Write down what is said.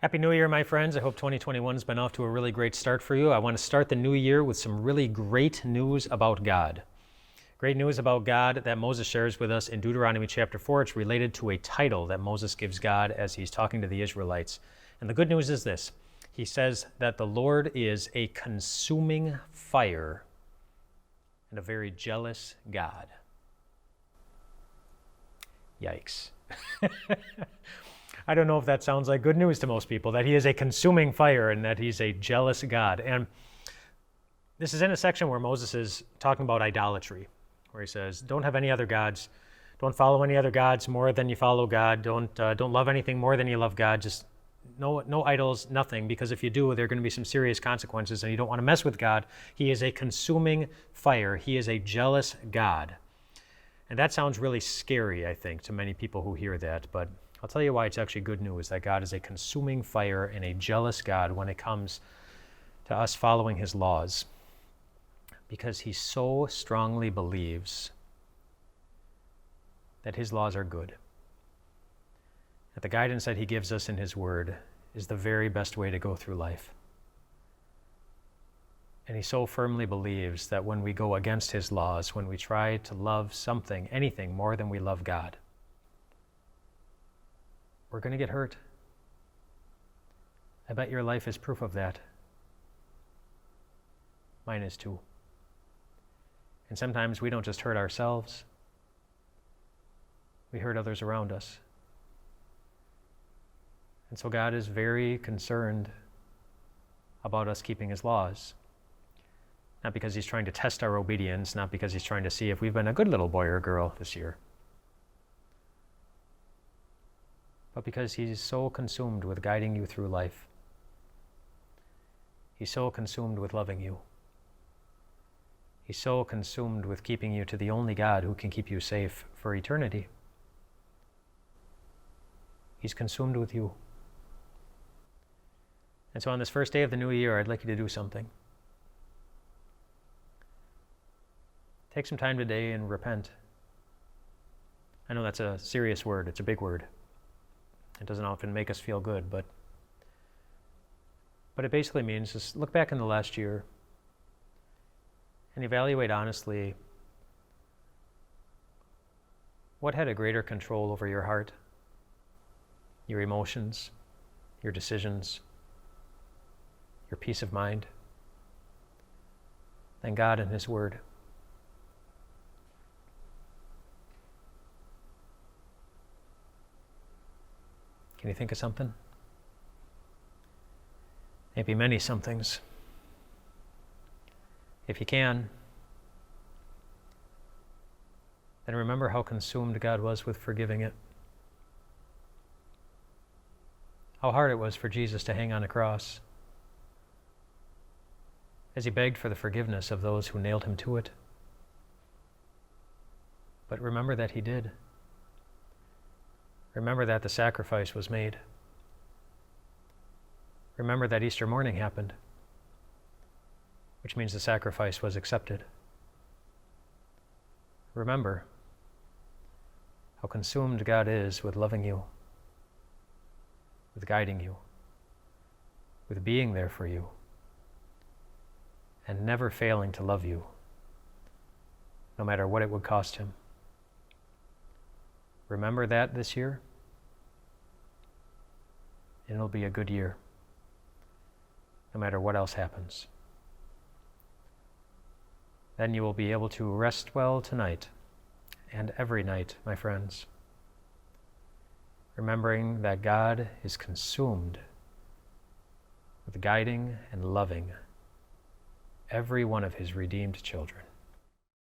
Happy New Year, my friends. I hope 2021 has been off to a really great start for you. I want to start the new year with some really great news about God. Great news about God that Moses shares with us in Deuteronomy chapter 4. It's related to a title that Moses gives God as he's talking to the Israelites. And the good news is this. He says that the Lord is a consuming fire and a very jealous God. Yikes. I don't know if that sounds like good news to most people, that he is a consuming fire and that he's a jealous God. And this is in a section where Moses is talking about idolatry, where he says, don't have any other gods. Don't follow any other gods more than you follow God. Don't love anything more than you love God. Just no idols, nothing, because if you do, there are going to be some serious consequences, and you don't want to mess with God. He is a consuming fire. He is a jealous God. And that sounds really scary, I think, to many people who hear that, but I'll tell you why it's actually good news, that God is a consuming fire and a jealous God when it comes to us following his laws, because he so strongly believes that his laws are good, that the guidance that he gives us in his word is the very best way to go through life. And he so firmly believes that when we go against his laws, when we try to love something, anything more than we love God, we're going to get hurt. I bet your life is proof of that. Mine is too. And sometimes we don't just hurt ourselves, we hurt others around us. And so God is very concerned about us keeping his laws. Not because he's trying to test our obedience, not because he's trying to see if we've been a good little boy or girl this year, but because he's so consumed with guiding you through life. He's so consumed with loving you. He's so consumed with keeping you to the only God who can keep you safe for eternity. He's consumed with you. And so on this first day of the new year, I'd like you to do something. Take some time today and repent. I know that's a serious word. It's a big word. It doesn't often make us feel good, but it basically means just look back in the last year and evaluate honestly what had a greater control over your heart, your emotions, your decisions, your peace of mind, than God and his word. Can you think of something? Maybe many somethings. If you can, then remember how consumed God was with forgiving it. How hard it was for Jesus to hang on a cross as he begged for the forgiveness of those who nailed him to it. But remember that he did. Remember that the sacrifice was made. Remember that Easter morning happened, which means the sacrifice was accepted. Remember how consumed God is with loving you, with guiding you, with being there for you, and never failing to love you, no matter what it would cost him. Remember that this year, and it'll be a good year, no matter what else happens. Then you will be able to rest well tonight and every night, my friends, remembering that God is consumed with guiding and loving every one of his redeemed children.